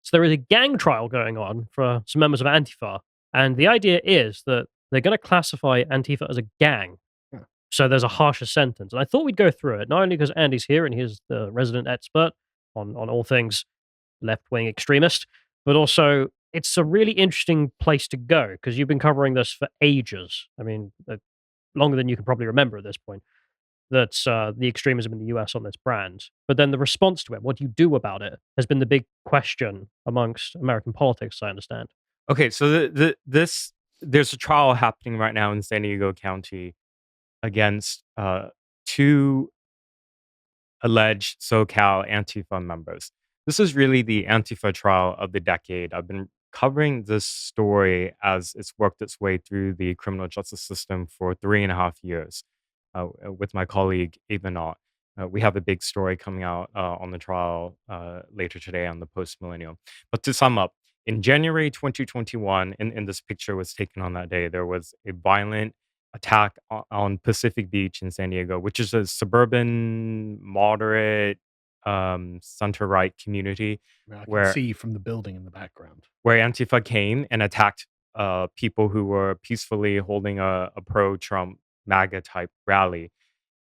So there is a gang trial going on for some members of Antifa, and the idea is that they're going to classify Antifa as a gang. Huh. So there's a harsher sentence. And I thought we'd go through it, not only because Andy's here and he's the resident expert on all things left wing extremist, but also it's a really interesting place to go because you've been covering this for ages. I mean, longer than you can probably remember at this point. That's the extremism in the US on this brand. But then the response to it, what do you do about it, has been the big question amongst American politics, I understand. Okay, so this there's a trial happening right now in San Diego County against two alleged SoCal Antifa members. This is really the Antifa trial of the decade. I've been covering this story as it's worked its way through the criminal justice system for 3.5 years with my colleague Ava Knott. We have a big story coming out on the trial later today on the Post Millennial. But to sum up, in January 2021, and this picture was taken on that day, there was a violent attack on Pacific Beach in San Diego, which is a suburban, moderate, center right community I can where see from the building in the background. where Antifa came and attacked people who were peacefully holding a pro-Trump MAGA type rally.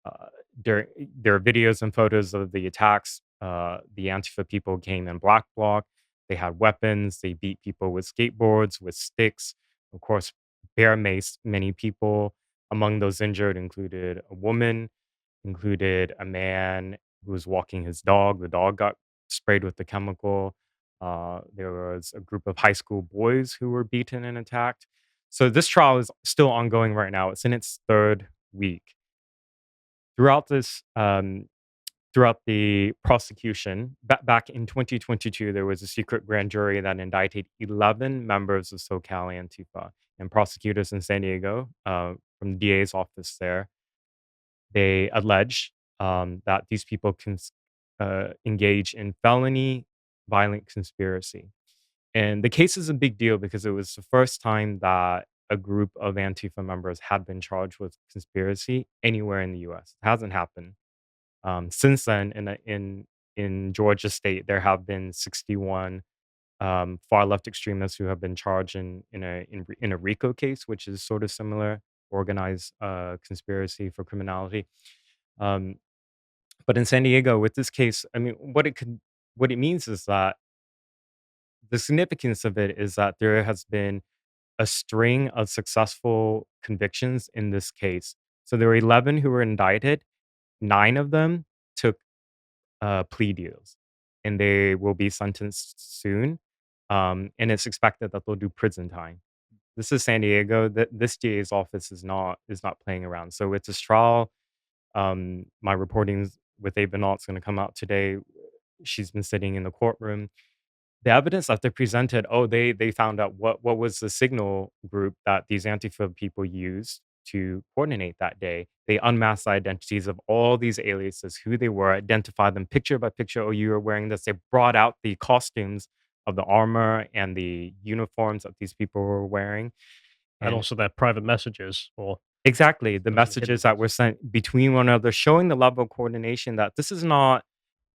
Uh, there are videos and photos of the attacks. The Antifa people came in black bloc. They had weapons. They beat people with skateboards, with sticks. Of course, bear maced many people. Among those injured included a woman, included a man who was walking his dog. The dog got sprayed with the chemical. There was a group of high school boys who were beaten and attacked. So this trial is still ongoing right now. It's in its third week. Throughout this, throughout the prosecution, back in 2022, there was a secret grand jury that indicted 11 members of SoCal Antifa, and prosecutors in San Diego, from the DA's office there, they allege that these people engage in felony violent conspiracy. And the case is a big deal because it was the first time that a group of Antifa members had been charged with conspiracy anywhere in the US. It hasn't happened. Since then, in Georgia state, there have been 61 far left extremists who have been charged in a RICO case, which is sort of similar, organized conspiracy for criminality. Um, but in San Diego, with this case, I mean, what it means is that the significance of it is that there has been a string of successful convictions in this case. So there were 11 who were indicted. 9 of them took plea deals, and they will be sentenced soon. And it's expected that they'll do prison time. This is San Diego. This DA's office is not playing around. So with this trial, my reporting with Ava Knott is going to come out today. She's been sitting in the courtroom. The evidence that they presented, they found out what was the signal group that these Antifa people used to coordinate that day. They unmasked the identities of all these aliases, who they were, identified them picture by picture. Oh, you were wearing this. They brought out the costumes of the armor and the uniforms that these people were wearing. And And also their private messages or exactly the social hidden messages that were sent between one another, showing the level of coordination that this is not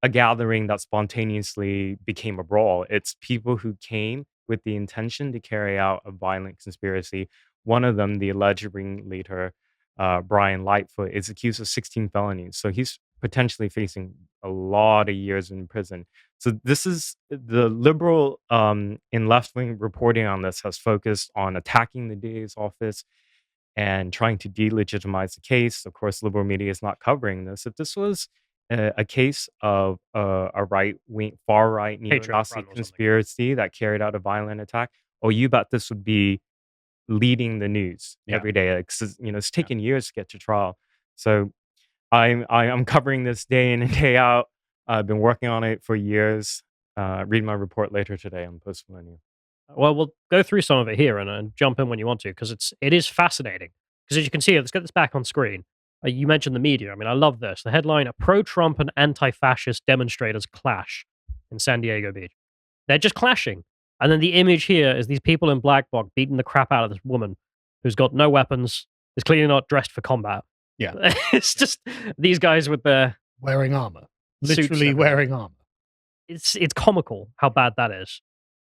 a gathering that spontaneously became a brawl. It's people who came with the intention to carry out a violent conspiracy. One of them, the alleged ringleader, Brian Lightfoot, is accused of 16 felonies. So he's potentially facing a lot of years in prison. So this is the liberal and left wing reporting on this has focused on attacking the DA's office and trying to delegitimize the case. Of course, liberal media is not covering this. If this was a case of a right wing, far right Patriot neo-Nazi Front or something. conspiracy that carried out a violent attack, oh, you bet this would be leading the news Yeah. every day. Like, it's taken years to get to trial. So I'm covering this day in and day out. I've been working on it for years. Read my report later today on Post Millennial. Well, we'll go through some of it here and jump in when you want to because it is fascinating. Because as you can see, let's get this back on screen. You mentioned the media. I mean, I love this. The headline: pro-Trump and anti-fascist demonstrators clash in San Diego Beach. They're just clashing, and then the image here is these people in black bloc beating the crap out of this woman who's got no weapons, is clearly not dressed for combat. Yeah. It's just these guys with their Wearing armor. suits and Literally everything. wearing armor. It's comical how bad that is.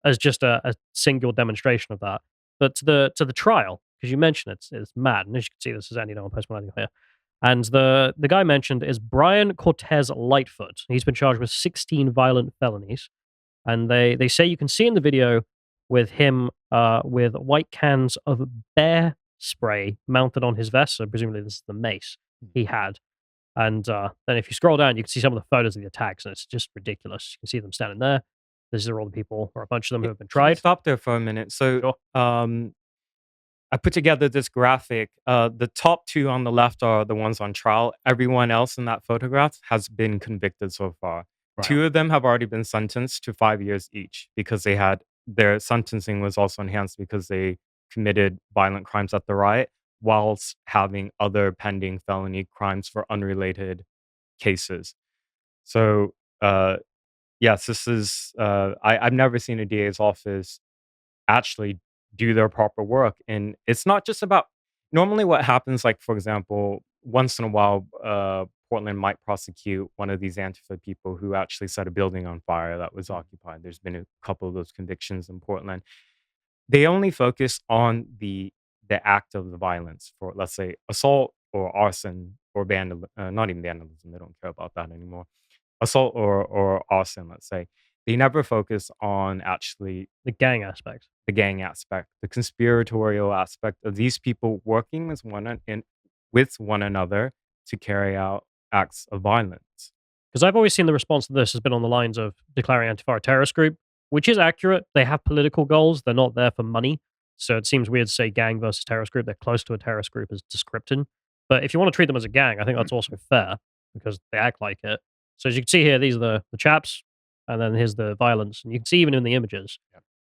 as just a single demonstration of that. But to the trial, because you mentioned it's mad, and as you can see, this is Andy on Post Millennial here. And the guy mentioned is Brian Cortez Lightfoot. He's been charged with 16 violent felonies, and they say you can see in the video with him with white cans of bear spray mounted on his vest. So presumably this is the mace he had. And then if you scroll down, you can see some of the photos of the attacks, and it's just ridiculous. You can see them standing there. These are all the people, or a bunch of them, who have been Can you tried. stop there for a minute? So, Sure. I put together this graphic. The top two on the left are the ones on trial. Everyone else in that photograph has been convicted so far. Right. Two of them have already been sentenced to 5 years each because their sentencing was also enhanced because they committed violent crimes at the riot whilst having other pending felony crimes for unrelated cases. So, yes, this is. I've never seen a DA's office actually do their proper work. And it's not just about normally what happens, like, for example, once in a while, Portland might prosecute one of these Antifa people who actually set a building on fire that was occupied. There's been a couple of those convictions in Portland. They only focus on the act of the violence for, let's say, assault or arson or vandalism. Not even vandalism. They don't care about that anymore. Assault or arson, let's say. They never focus on actually The gang aspect. the gang aspect, the conspiratorial aspect of these people working with one another to carry out acts of violence. Because I've always seen the response to this has been on the lines of declaring Antifa a terrorist group, which is accurate. They have political goals. They're not there for money. So it seems weird to say gang versus terrorist group. They're close to a terrorist group as description. But if you want to treat them as a gang, I think that's also fair because they act like it. So as you can see here, these are the chaps, and then here's the violence. And you can see even in the images,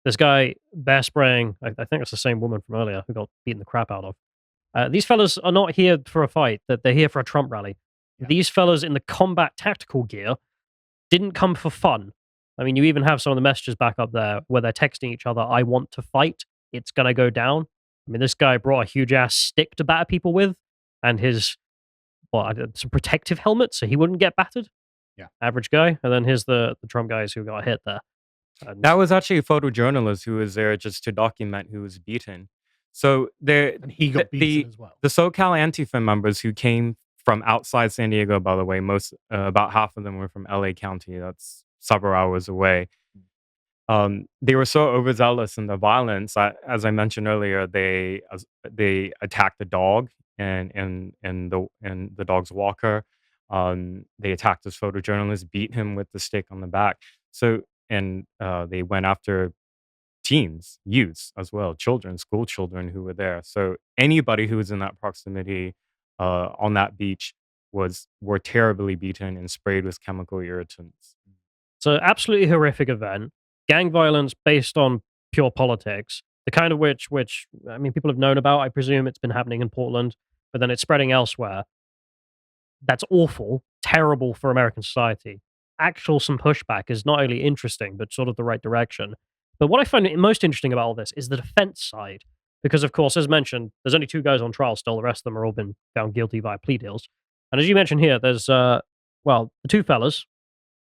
this guy bear spraying, I think it's the same woman from earlier who got beaten the crap out of. These fellas are not here for a fight. That they're here for a Trump rally. Yeah. These fellas in the combat tactical gear didn't come for fun. I mean, you even have some of the messages back up there where they're texting each other, "I want to fight. It's gonna go down." I mean, this guy brought a huge ass stick to batter people with, and his some protective helmet so he wouldn't get battered. Yeah. Average guy. And then here's the Trump guys who got hit there. And That was actually a photojournalist who was there just to document who was beaten. So And he got beaten as well. the SoCal Antifa members who came from outside San Diego, by the way, most about half of them were from LA County. That's several hours away. They were so overzealous in the violence. As I mentioned earlier, they attacked a dog and the dog's walker. They attacked this photojournalist, beat him with the stick on the back. So they went after teens, youths as well, children, school children who were there. So anybody who was in that proximity on that beach were terribly beaten and sprayed with chemical irritants. So absolutely horrific event. Gang violence based on pure politics. The kind of which I mean people have known about. I presume it's been happening in Portland, but then it's spreading elsewhere. That's awful, terrible for American society. Some pushback is not only interesting, but sort of the right direction. But what I find most interesting about all this is the defense side. Because, of course, as mentioned, there's only 2 guys on trial still. The rest of them are all been found guilty via plea deals. And as you mentioned here, there's, the 2 fellas.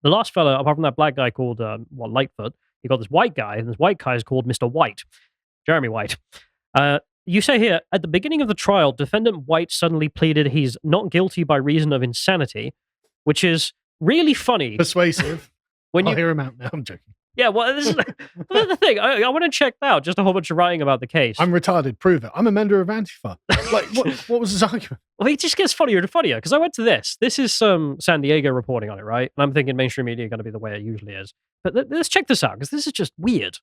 The last fella, apart from that black guy called, Lightfoot, you got this white guy, and this white guy is called Mr. White, Jeremy White. You say here, at the beginning of the trial, defendant White suddenly pleaded he's not guilty by reason of insanity, which is really funny. Persuasive. When I'll you, hear him out now. I'm joking. yeah, well, this is the thing. I want to check out just a whole bunch of writing about the case. I'm retarded. Prove it. I'm a member of Antifa. Like, what was his argument? Well, it just gets funnier and funnier because I went to this. This is some San Diego reporting on it, right? And I'm thinking mainstream media are going to be the way it usually is. But let's check this out because this is just weird.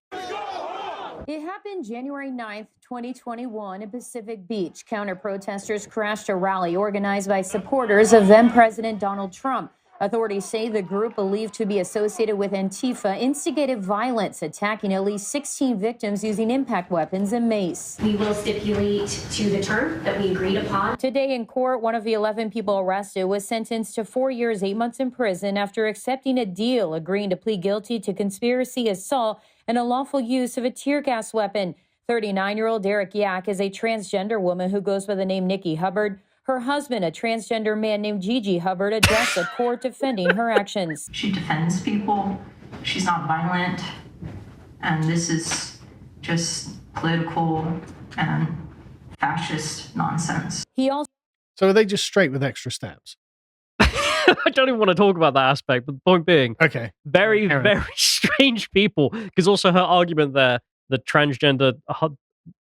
It happened January 9th, 2021 in Pacific Beach. Counter-protesters crashed a rally organized by supporters of then-President Donald Trump. Authorities say the group, believed to be associated with Antifa, instigated violence, attacking at least 16 victims using impact weapons and mace. We will stipulate to the term that we agreed upon. Today in court, one of the 11 people arrested was sentenced to 4 years, 8 months in prison after accepting a deal, agreeing to plead guilty to conspiracy, assault, and unlawful use of a tear gas weapon. 39-year-old Derek Yak is a transgender woman who goes by the name Nikki Hubbard. Her husband, a transgender man named Gigi Hubbard, addressed the court defending her actions. She defends people. She's not violent. And this is just political and fascist nonsense. He also So are they just straight with extra steps? I don't even want to talk about that aspect, but the point being, Okay. very, Carry on. very strange people. Because also her argument there, the transgender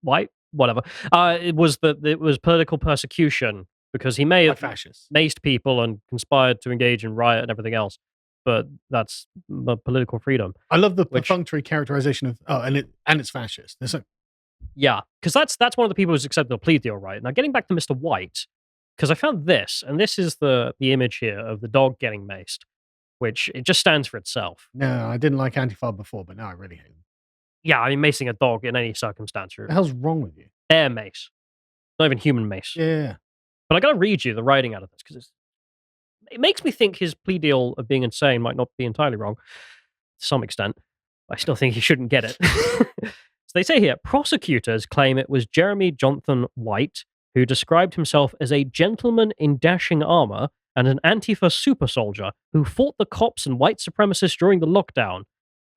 white, whatever, it was that it was political persecution because he may By have fascists. maced people and conspired to engage in riot and everything else, but that's political freedom. I love the Which- perfunctory characterization of and it's fascist. There's a, Yeah, because that's one of the people who's accepted a plea deal, right? Now, getting back to Mr. White, because I found this, and this is the image here of the dog getting maced, which it just stands for itself. no, I didn't like Antifa before, but now I really hate them. Yeah, I mean, macing a dog in any circumstance, What the hell's wrong with you? air mace, not even human mace. Yeah. But I got to read you the writing out of this because it makes me think his plea deal of being insane might not be entirely wrong to some extent. I still think he shouldn't get it. So they say here, prosecutors claim it was Jeremy Jonathan White who described himself as a gentleman in dashing armor and an Antifa super soldier who fought the cops and white supremacists during the lockdown.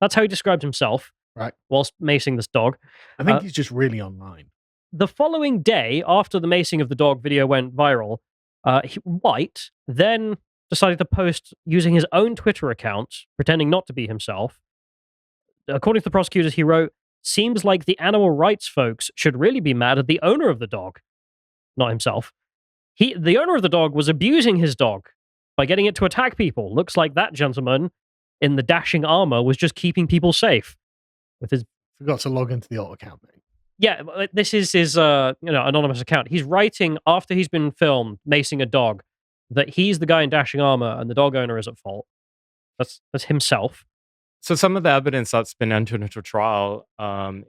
That's how he described himself. Right. Whilst macing this dog. I think he's just really online. The following day, after the macing of the dog video went viral, White then decided to post using his own Twitter account, pretending not to be himself. According to the prosecutors, he wrote, "Seems like the animal rights folks should really be mad at the owner of the dog," not himself. The owner of the dog was abusing his dog by getting it to attack people. Looks like that gentleman in the dashing armor was just keeping people safe with his. Forgot to log into the alt account, mate. Yeah, this is his anonymous account. He's writing after he's been filmed macing a dog that he's the guy in dashing armor and the dog owner is at fault. That's himself. So some of the evidence that's been entered into trial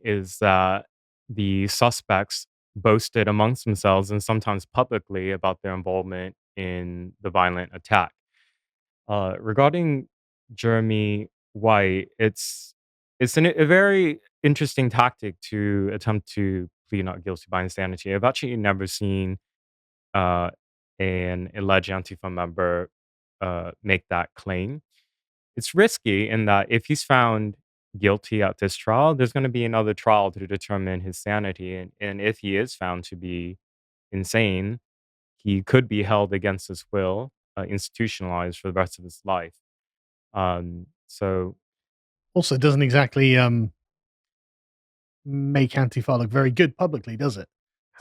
is that the suspects boasted amongst themselves and sometimes publicly about their involvement in the violent attack. Regarding Jeremy White, it's a very interesting tactic to attempt to plead not guilty by insanity. I've actually never seen an alleged Antifa member make that claim. It's risky in that if he's found guilty at this trial, there's going to be another trial to determine his sanity. And if he is found to be insane, he could be held against his will, institutionalized for the rest of his life. So Also, it doesn't exactly make Antifa look very good publicly, does it?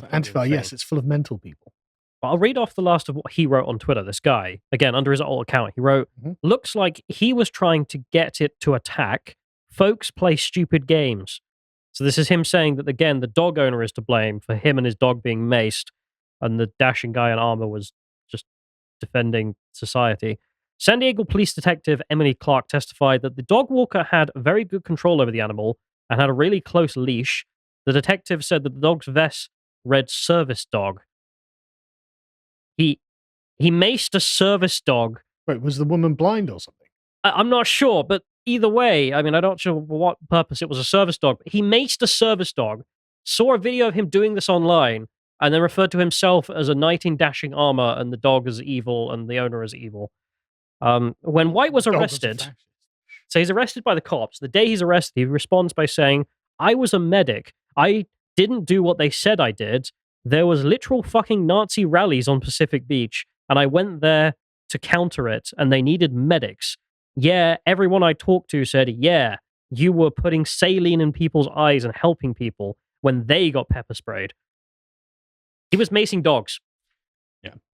So Antifa, yes, it's full of mental people. But I'll read off the last of what he wrote on Twitter. This guy, again, under his old account, he wrote, "Looks like he was trying to get it to attack. Folks play stupid games." So this is him saying that, again, the dog owner is to blame for him and his dog being maced, and the dashing guy in armor was just defending society. San Diego police detective Emily Clark testified that the dog walker had very good control over the animal and had a really close leash. The detective said that the dog's vest read service dog. He maced a service dog. Wait, was the woman blind or something? I'm not sure, but either way, I mean, I'm not sure for what purpose it was a service dog. But he maced a service dog, saw a video of him doing this online, and then referred to himself as a knight in dashing armor and the dog as evil and the owner as evil. When White was Dog was a arrested, fascist. so he's arrested by the cops. The day he's arrested, he responds by saying, "I was a medic. I didn't do what they said I did. There was literal fucking Nazi rallies on Pacific Beach, and I went there to counter it, and they needed medics. Yeah, everyone I talked to said, yeah, you were putting saline in people's eyes and helping people when they got pepper sprayed." He was macing dogs.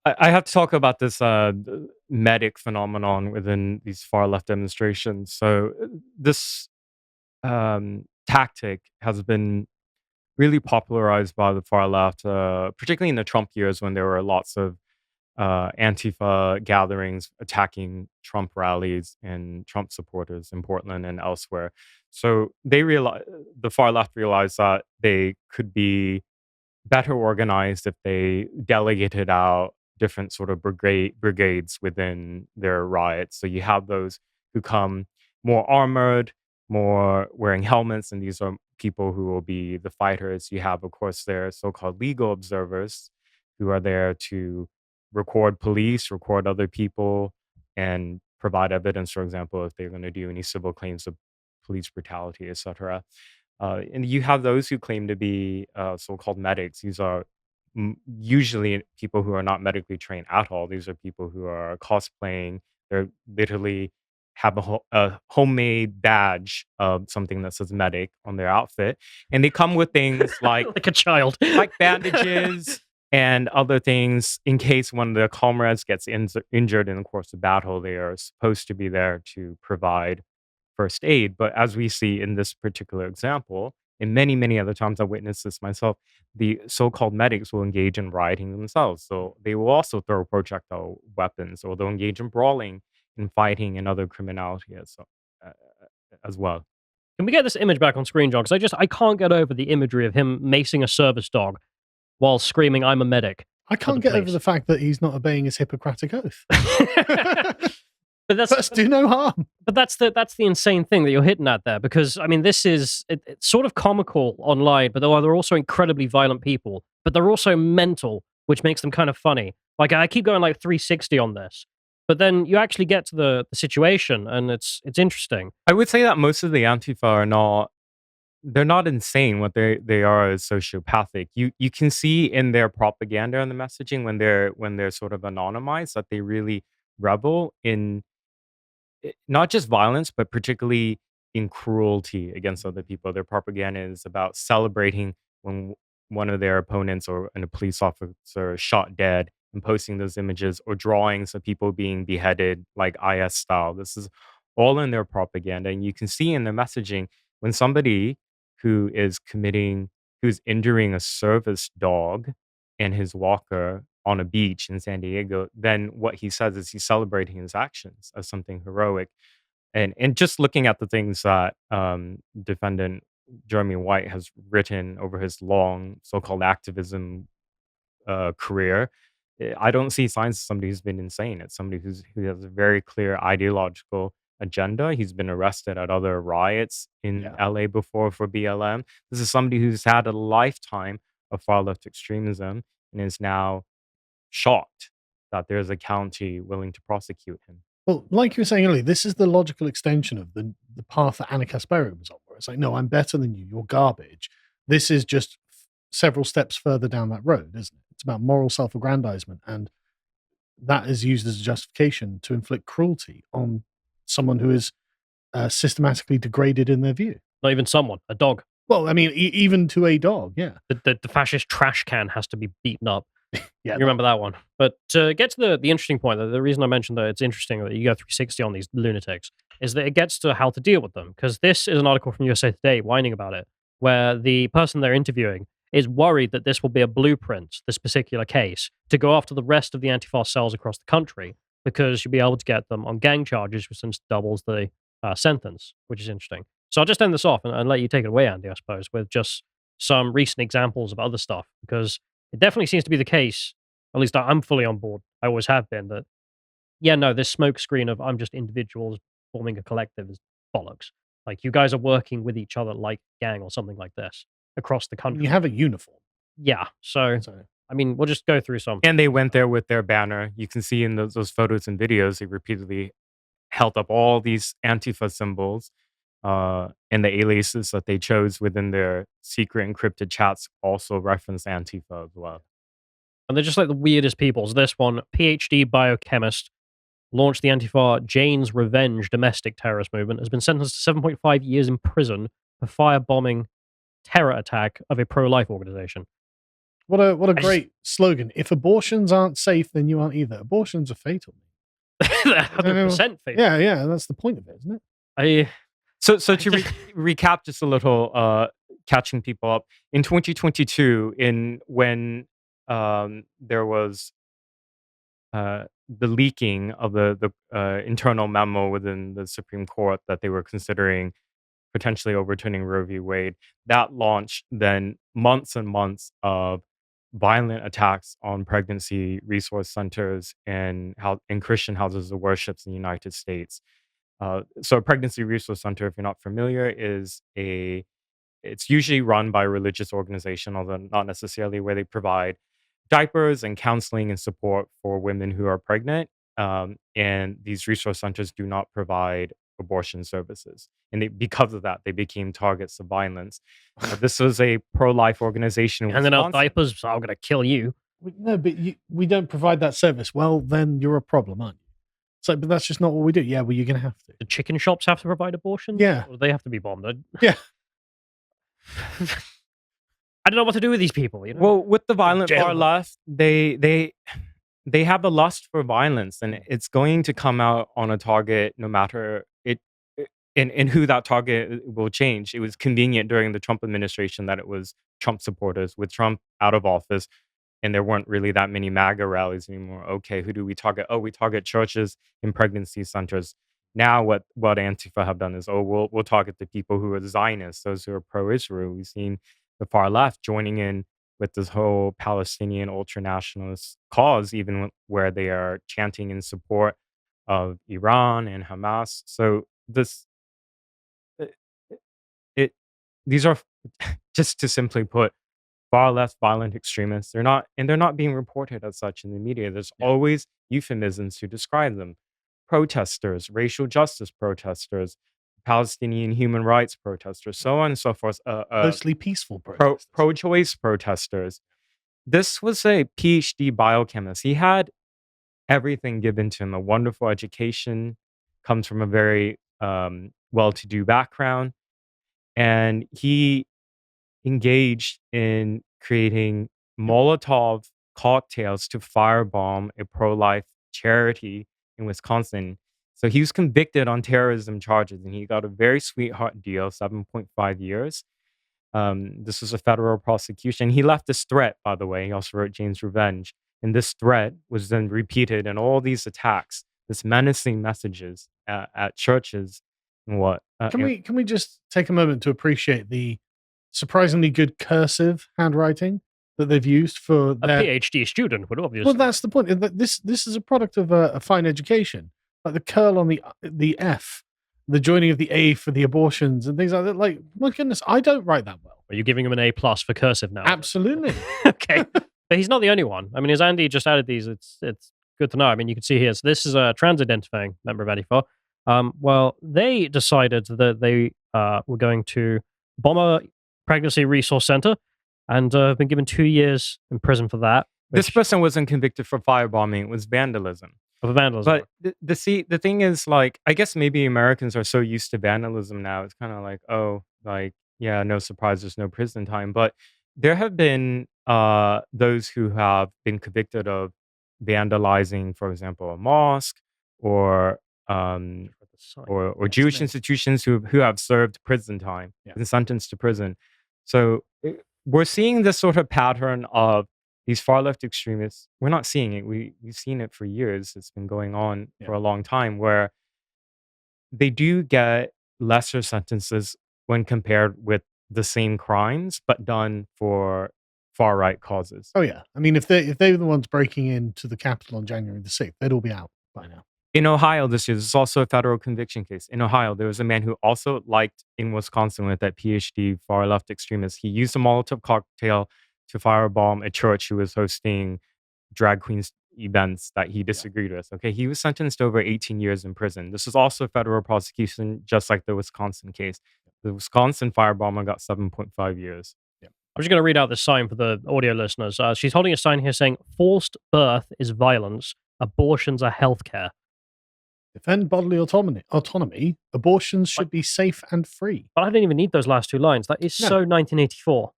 I have to talk about this medic phenomenon within these far left demonstrations. So this tactic has been really popularized by the far left, particularly in the Trump years when there were lots of Antifa gatherings attacking Trump rallies and Trump supporters in Portland and elsewhere. So the far left realized that they could be better organized if they delegated out different sort of brigades within their riots. So you have those who come more armored, more wearing helmets, and these are people who will be the fighters. You have, of course, their so-called legal observers who are there to record police, record other people, and provide evidence, for example, if they're going to do any civil claims of police brutality, etc. And you have those who claim to be so-called medics. These are usually people who are not medically trained at all. These are people who are cosplaying. They're literally have a homemade badge of something that says medic on their outfit, and they come with things like Like a child. bandages and other things in case one of their comrades gets injured in the course of battle. They are supposed to be there to provide first aid. But as we see in this particular example, and many, many other times I've witnessed this myself, the so-called medics will engage in rioting themselves. So they will also throw projectile weapons, or they'll engage in brawling and fighting and other criminality uh, as well. Can we get this image back on screen, John? Because I can't get over the imagery of him macing a service dog while screaming, "I'm a medic." I can't get over the fact that he's not obeying his Hippocratic oath. But that's First, do no harm. But that's the insane thing that you're hitting at there, because I mean, this is it's sort of comical online, but they're also incredibly violent people, but they're also mental, which makes them kind of funny. Like I keep going like 360 on this, but then you actually get to the situation, and it's interesting. I would say that most of the Antifa are not. They're not insane. What they are is sociopathic. You can see in their propaganda and the messaging when they're sort of anonymized that they really revel in not just violence, but particularly in cruelty against other people. Their propaganda is about celebrating when one of their opponents or a police officer is shot dead, and posting those images or drawings of people being beheaded like IS style. This is all in their propaganda. And you can see in their messaging when somebody who's injuring a service dog and his walker on a beach in San Diego, then what he says is he's celebrating his actions as something heroic. And just looking at the things that defendant Jeremy White has written over his long so-called activism career, I don't see signs of somebody who's been insane. It's somebody who has a very clear ideological agenda. He's been arrested at other riots in Yeah. LA before for BLM. This is somebody who's had a lifetime of far left extremism and is now shocked that there's a county willing to prosecute him. Well, like you were saying earlier, this is the logical extension of the path that Anna Kasparian was on, where it's like, no, I'm better than you. You're garbage. This is just several steps further down that road, isn't it? It's about moral self-aggrandizement, and that is used as a justification to inflict cruelty on someone who is systematically degraded in their view. Not even someone, a dog. Well, I mean, even to a dog, yeah. The fascist trash can has to be beaten up. Yeah, You remember that one. But to get to the interesting point, the reason I mentioned that it's interesting that you go 360 on these lunatics is that it gets to how to deal with them. Because this is an article from USA Today whining about it, where the person they're interviewing is worried that this will be a blueprint, this particular case, to go after the rest of the Antifa cells across the country, because you'll be able to get them on gang charges, which since doubles the sentence, which is interesting. So I'll just end this off and let you take it away, Andy, I suppose, with just some recent examples of other stuff, because it definitely seems to be the case, at least I'm fully on board, I always have been, that, yeah, no, this smoke screen of I'm just individuals forming a collective is bollocks. Like, you guys are working with each other like gang or something like this across the country. You have a uniform. Yeah, so, So I mean, we'll just go through some. And they went there with their banner. You can see in those photos and videos, they repeatedly held up all these Antifa symbols, and the aliases that they chose within their secret encrypted chats also reference Antifa as well. And they're just like the weirdest peoples. This one, PhD biochemist, launched the Antifa Jane's Revenge domestic terrorist movement, has been sentenced to 7.5 years in prison for firebombing terror attack of a pro-life organization. what a I just- great slogan. If abortions aren't safe, then you aren't either. Abortions are fatal. They're 100% fatal. Yeah, that's the point of it, isn't it? So to recap just a little, catching people up, in 2022, when there was the leaking of the internal memo within the Supreme Court that they were considering potentially overturning Roe v. Wade, that launched then months and months of violent attacks on pregnancy resource centers and Christian houses of worship in the United States. So a pregnancy resource center, if you're not familiar, it's usually run by a religious organization, although not necessarily, where they provide diapers and counseling and support for women who are pregnant. And these resource centers do not provide abortion services. And because of that, they became targets of violence. This was a pro-life organization in Handing out Wisconsin. diapers, so I'm going to kill you. No, but we don't provide that service. Well, then you're a problem, aren't you? It's like, but that's just not what we do. Yeah, well, you're going to have to. The chicken shops have to provide abortions? Yeah. Or do they have to be bombed? Yeah. I don't know what to do with these people. You know? Well, with the violent Jail far them. left, they have a lust for violence, and it's going to come out on a target no matter and who that target will change. It was convenient during the Trump administration that it was Trump supporters. With Trump out of office, and there weren't really that many MAGA rallies anymore. Okay, who do we target? Oh, we target churches and pregnancy centers. Now, what Antifa have done is, we'll target the people who are Zionists, those who are pro-Israel. We've seen the far left joining in with this whole Palestinian ultranationalist cause, even where they are chanting in support of Iran and Hamas. So it, it these are just to simply put far left violent extremists. They're not being reported as such in the media. There's always euphemisms to describe them: protesters, racial justice protesters, Palestinian human rights protesters, so on and so forth. Mostly peaceful protesters. Pro-choice protesters. This was a PhD biochemist. He had everything given to him: a wonderful education, comes from a very well-to-do background, and he engaged in creating Molotov cocktails to firebomb a pro-life charity in Wisconsin. So he was convicted on terrorism charges, and he got a very sweetheart deal, 7.5 years. This was a federal prosecution. He left this threat, by the way. He also wrote Jane's Revenge. And this threat was then repeated in all these attacks, this menacing messages at churches and what. Can we just take a moment to appreciate the surprisingly good cursive handwriting that they've used for A their PhD student would obviously. Well, that's the point. This is a product of a fine education. Like the curl on the F, the joining of the A for the abortions and things like that. Like, my goodness, I don't write that well. Are you giving him an A+ for cursive now? Absolutely. Okay. But he's not the only one. I mean, as Andy just added these, it's good to know. I mean, you can see here. So this is a trans-identifying member of Antifa. Well, they decided that they were going to bomb a pregnancy resource center and have been given 2 years in prison for that. This person wasn't convicted for firebombing. It was vandalism. Of vandalism. But the thing is, like, I guess maybe Americans are so used to vandalism now. It's kind of like, oh, like, yeah, no surprise, there's no prison time. But there have been those who have been convicted of vandalizing, for example, a mosque or Jewish institutions who have served prison time and sentenced to prison. So we're seeing this sort of pattern of these far left extremists. We're not seeing it. We've seen it for years. It's been going on for a long time, where they do get lesser sentences when compared with the same crimes, but done for far right causes. Oh yeah. I mean, if they were the ones breaking into the Capitol on January the 6th, they'd all be out by now. In Ohio this year, this is also a federal conviction case. In Ohio, there was a man who also, like in Wisconsin with that PhD far left extremist, he used a Molotov cocktail to firebomb a church who was hosting drag queens events that he disagreed with. Okay, he was sentenced to over 18 years in prison. This is also a federal prosecution, just like the Wisconsin case. The Wisconsin firebomber got 7.5 years. I'm just going to read out this sign for the audio listeners. She's holding a sign here saying, "Forced birth is violence. Abortions are healthcare." Defend bodily autonomy. Abortions should be safe and free. But I don't even need those last two lines. That is so 1984.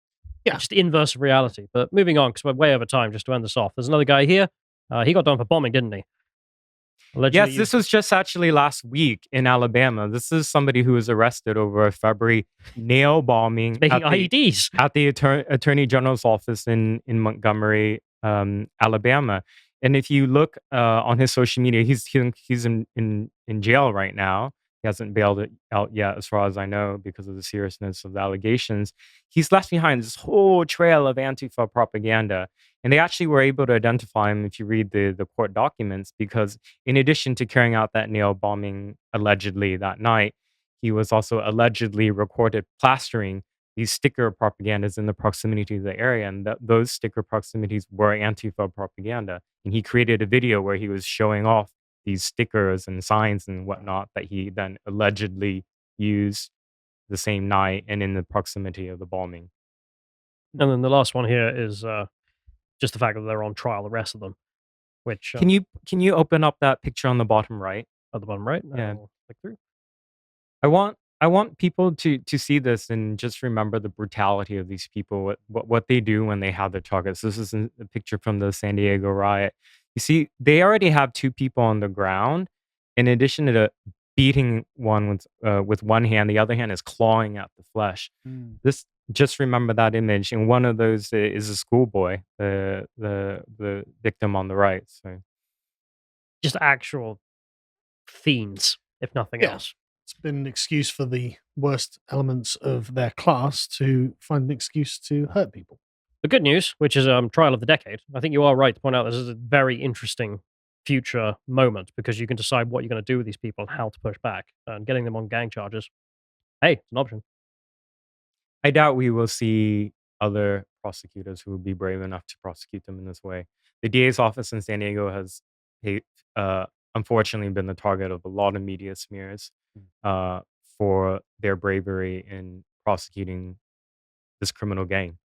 Yeah. Just the inverse of reality. But moving on, because we're way over time, just to end this off. There's another guy here. He got done for bombing, didn't he? Allegedly Yes, this was just actually last week in Alabama. This is somebody who was arrested over a February nail bombing making IEDs at the Attorney General's office in Montgomery, Alabama. And if you look on his social media, he's in jail right now. He hasn't bailed it out yet, as far as I know, because of the seriousness of the allegations. He's left behind this whole trail of Antifa propaganda. And they actually were able to identify him if you read the court documents, because in addition to carrying out that nail bombing allegedly that night, he was also allegedly recorded plastering these sticker propagandas in the proximity to the area. And those sticker proximities were Antifa propaganda. And he created a video where he was showing off these stickers and signs and whatnot that he then allegedly used the same night and in the proximity of the bombing. And then the last one here is just the fact that they're on trial, the rest of them, which Can you open up that picture on the bottom right? at the bottom right. Yeah. I'll click through. I want people to see this and just remember the brutality of these people, what they do when they have their targets. This is a picture from the San Diego riot. You see, they already have two people on the ground. In addition to beating one with one hand, the other hand is clawing at the flesh. This just remember that image, and one of those is a schoolboy, the victim on the right. So Just actual fiends, if nothing Yeah. else. It's been an excuse for the worst elements of their class to find an excuse to hurt people. The good news, which is trial of the decade, I think you are right to point out this is a very interesting future moment because you can decide what you're going to do with these people and how to push back. And getting them on gang charges, hey, it's an option. I doubt we will see other prosecutors who will be brave enough to prosecute them in this way. The DA's office in San Diego has, hey, unfortunately, been the target of a lot of media smears uh, for their bravery in prosecuting this criminal gang.